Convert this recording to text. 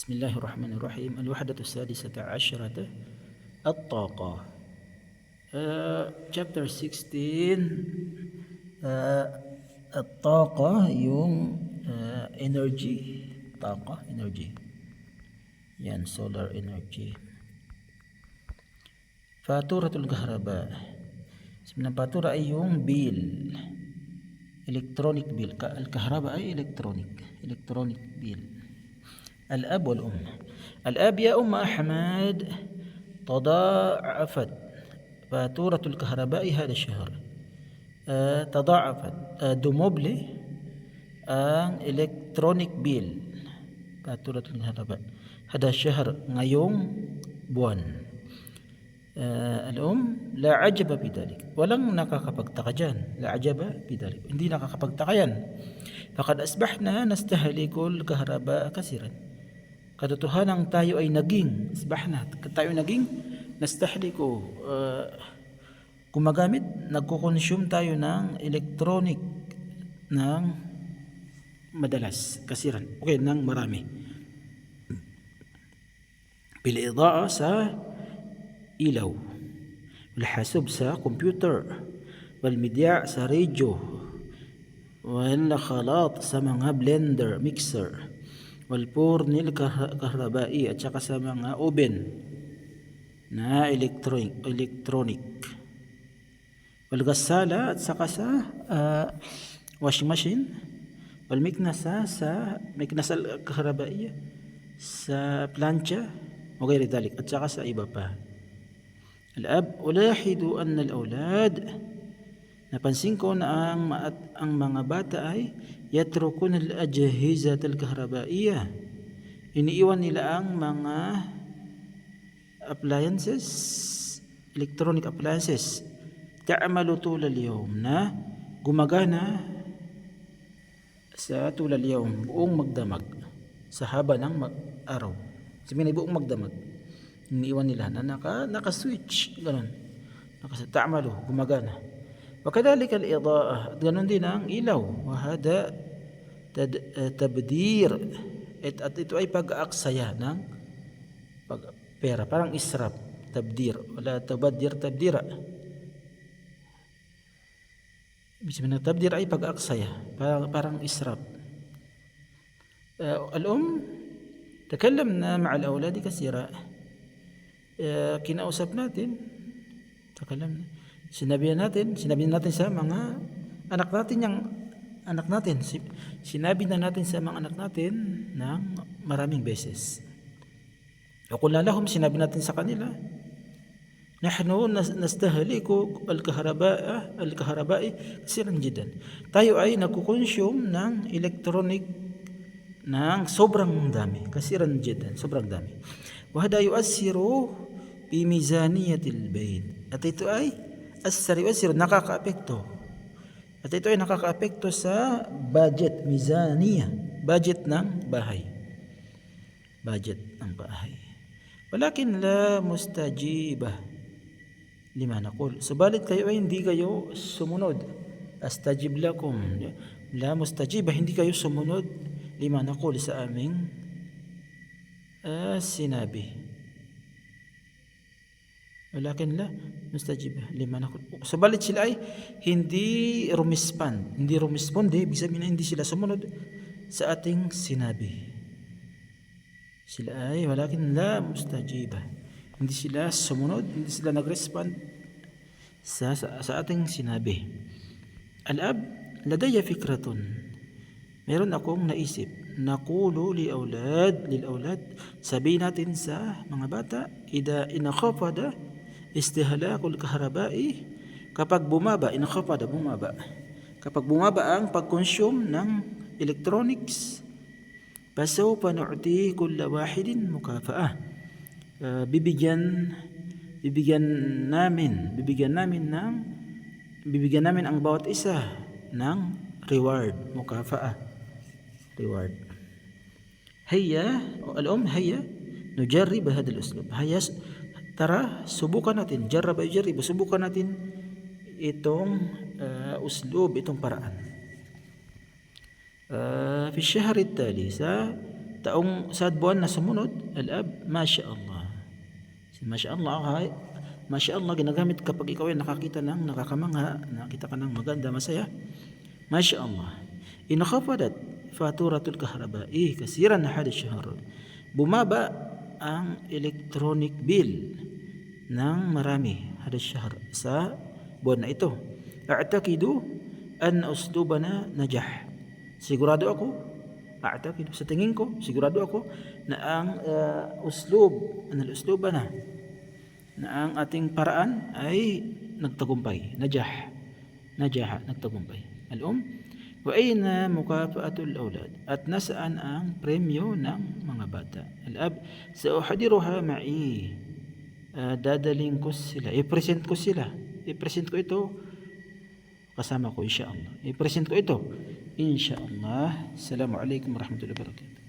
بسم الله الرحمن الرحيم. الوحدة السادسة عشرة الطاقة. Chapter 16. الطاقة yung energy. طاقة energy. Yan, solar energy. فاتورة الكهرباء. Sebenarnya fatura ay yung bill. Electronic bill. الكهرباء ay electronic bill. الأب والأم. الأب: يا أم أحمد، تضاعفت فاتورة الكهرباء هذا الشهر. تضاعفت دوموبلي electronic bill فاتورة الكهرباء هذا الشهر ngayong buwan. الأم: لا عجب بذلك. Walang nakakapagtaka dyan. لا عجب بذلك. Hindi nakakapagtaka yan. فقد أصبحنا نستهلك الكهرباء كثيرا. Katotohanan tayo ay naging nastahliko, gumagamit, nagko-consume tayo ng electronic ng madalas, kasiran, okay, ng marami. Bil-idaa sa ilaw, wal-hasub sa computer, wal-midya sa radio, wal-khalat sa mga blender, mixer, wal-furnil kahrabai at saka sa mga oven na electronic, wal-gassala at saka sa washing machine, wal-miknasa sa miknasal kahrabai sa plancha o gayri dalik at saka sa iba pa. Al-ab: ulahidu anna al-awlad, napansin ko na ang mga bata ay yatrukun al-ajhizat al-kahrabaiyah, iniiwan nila ang mga appliances, electronic appliances, ta'malu tulal yawm, na gumagana sa tulal yawm, buong magdamag, sa haba ng araw. Sabihin ay buong magdamag, iniiwan nila na naka-switch, ganun, ta'malu, gumagana. وكذلك الإضاءة, ganun din ang ilaw. وهذا tabdir, at ito ay pag-aaksaya ng pera, parang israf, tabdir, wala tabaddir tabdira. Ibig sabihin ng tabdir ay pag-aaksaya, parang israf. تكلمنا مع الأولاد كثيرا, kinausap natin, sinabi natin sa mga anak natin, sinabi na natin sa mga anak natin ng maraming beses. وقلنا لهم, sinabi natin sa kanila, نحن نستهلك الكهرباء كثيرا جدا. Tayo ay nagko-consume ng electronic ng sobrang dami, كثيرا جدا, sobrang dami. وهذا يؤثر في ميزانية البيت. At ito ay nakaka-apekto. At ito ay nakaka-apekto sa budget, mizaniya, budget ng bahay. Walakin la mustajibah lima naqul. Subalit kayo ay hindi kayo sumunod. Astajib lakum. La mustajibah, hindi kayo sumunod lima naqul, sa aming sinabi. Walakin la mustajibah lima naqul. Subalit sila ay hindi rumisponde, ibig sabihin na hindi sila sumunod sa ating sinabi. Sila ay walakin la mustajibah, hindi sila sumunod, hindi sila nag-respond sa ating sinabi. Al-ab: ladaya fikratun, meron akong naisip. Naqulu lil awlad, sabihin natin sa mga bata, ida inakhafada istihlakul kahrabai, kapag bumaba ang pag-consume ng electronics, fasawfa nu'ti kulla wahidin mukafa'ah, bibigyan namin ang bawat isa ng reward, mukafa'ah, reward. Hayya nujarrib hadha al-uslub. Hayya, tara, subukan natin. Subukan natin itong uslub, itong paraan. Fi الشهر التالي, sa sa buwan na sumunod, al-ab, Masya Allah. Masya Allah, Masya Allah, ginagamit kapag ikaw ay nakakita ng nakakamangha, nakita ka ng maganda, masaya. Masya Allah. Inakhafadat faturatul kahrabai kasiran hada syahr. Bumaba ang electronic bill ng marami hada syahr sa buwan na ito. A'taqidu an uslubana najah. Sigurado ako, sa tingin ko, sigurado ako na ang uslubana, na ang ating paraan ay nagtagumpay. Najaha, nagtagumpay. Wa ayna mukafaatul awlad, at nasaan ang premyo ng mga bata. Al-ab, sauhadiruha ma'i, dadaling ko sila, i-present ko ito kasama ko, insyaAllah. I-present ko ito, insyaAllah. Assalamualaikum warahmatullahi wabarakatuh.